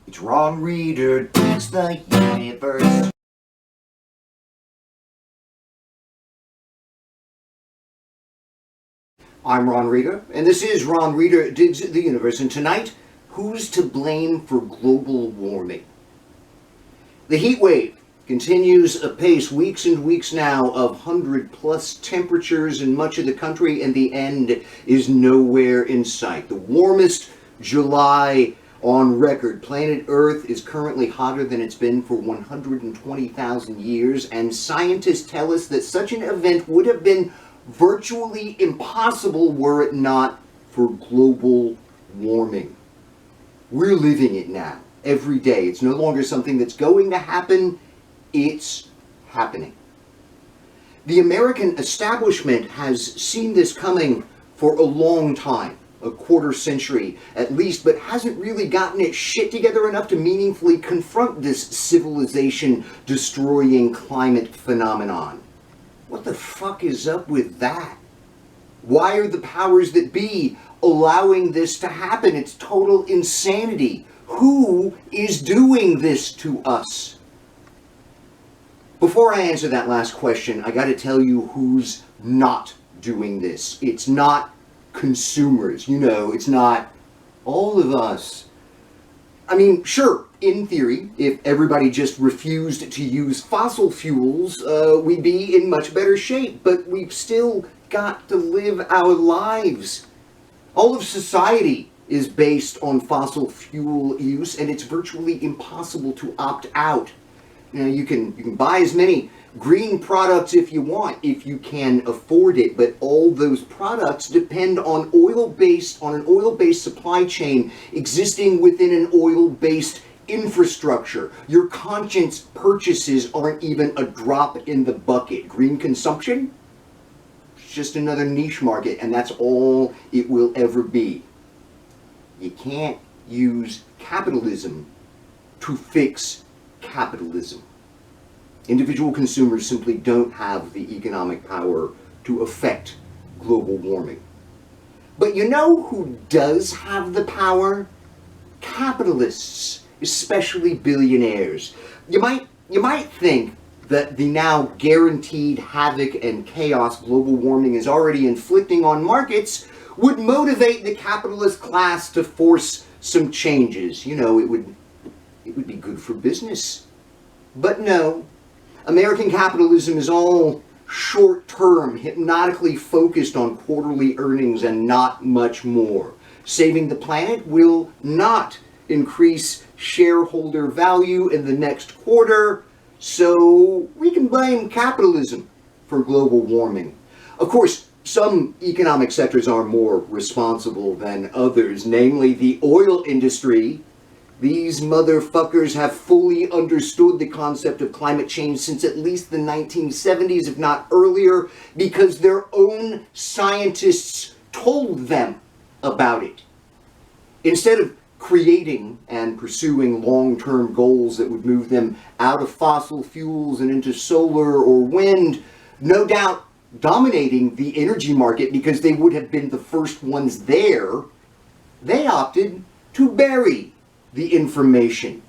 It's Ron Reader Digs the Universe. I'm Ron Reader, and this is Ron Reader Digs the Universe, and tonight, who's to blame for global warming? The heat wave continues apace, weeks and weeks now of 100-plus temperatures in much of the country, and the end is nowhere in sight. The warmest July on record. Planet Earth is currently hotter than it's been for 120,000 years, and scientists tell us that such an event would have been virtually impossible were it not for global warming. We're living it now, every day. It's no longer something that's going to happen, it's happening. The American establishment has seen this coming for a long time. A quarter century at least, but hasn't really gotten its shit together enough to meaningfully confront this civilization-destroying climate phenomenon. What the fuck is up with that? Why are the powers that be allowing this to happen? It's total insanity. Who is doing this to us? Before I answer that last question, I gotta tell you who's not doing this. It's not consumers, it's not all of us. I mean, sure, in theory, if everybody just refused to use fossil fuels, we'd be in much better shape, but we've still got to live our lives. All of society is based on fossil fuel use, and it's virtually impossible to opt out. You can buy as many green products if you want, if you can afford it, but all those products depend on an oil-based supply chain existing within an oil-based infrastructure. Your conscience purchases aren't even a drop in the bucket. Green consumption? It's just another niche market, and that's all it will ever be. You can't use capitalism to fix capitalism. Individual consumers simply don't have the economic power to affect global warming. But you know who does have the power? Capitalists, especially billionaires. You might think that the now guaranteed havoc and chaos global warming is already inflicting on markets would motivate the capitalist class to force some changes. It would be good for business. But no. American capitalism is all short-term, hypnotically focused on quarterly earnings and not much more. Saving the planet will not increase shareholder value in the next quarter, so we can blame capitalism for global warming. Of course, some economic sectors are more responsible than others, namely the oil industry. These motherfuckers have fully understood the concept of climate change since at least the 1970s, if not earlier, because their own scientists told them about it. Instead of creating and pursuing long-term goals that would move them out of fossil fuels and into solar or wind, no doubt dominating the energy market because they would have been the first ones there, they opted to bury the information.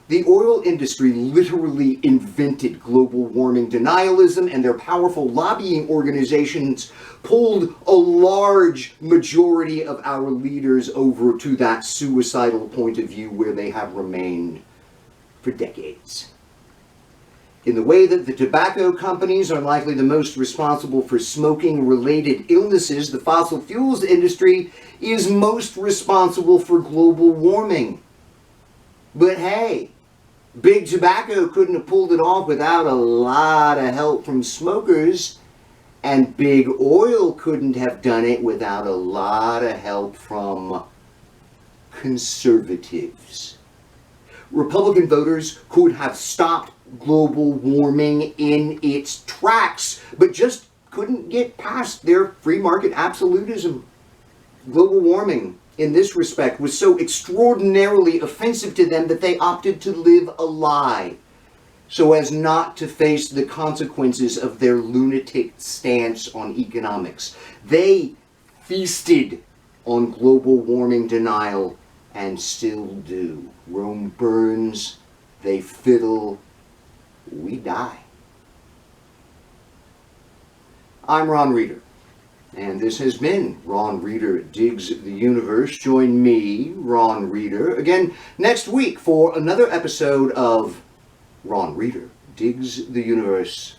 The oil industry literally invented global warming denialism, and their powerful lobbying organizations pulled a large majority of our leaders over to that suicidal point of view where they have remained for decades. In the way that the tobacco companies are likely the most responsible for smoking-related illnesses, the fossil fuels industry is most responsible for global warming. But hey, Big Tobacco couldn't have pulled it off without a lot of help from smokers, and Big Oil couldn't have done it without a lot of help from conservatives. Republican voters could have stopped global warming in its tracks, but just couldn't get past their free market absolutism. Global warming, in this respect, was so extraordinarily offensive to them that they opted to live a lie, so as not to face the consequences of their lunatic stance on economics. They feasted on global warming denial and still do. Rome burns, they fiddle, we die. I'm Ron Reeder, and this has been Ron Reeder Digs the Universe. Join me, Ron Reeder, again next week for another episode of Ron Reeder Digs the Universe.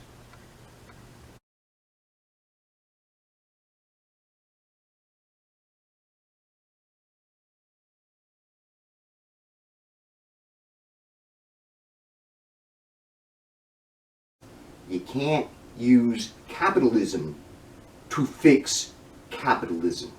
You can't use capitalism to fix capitalism.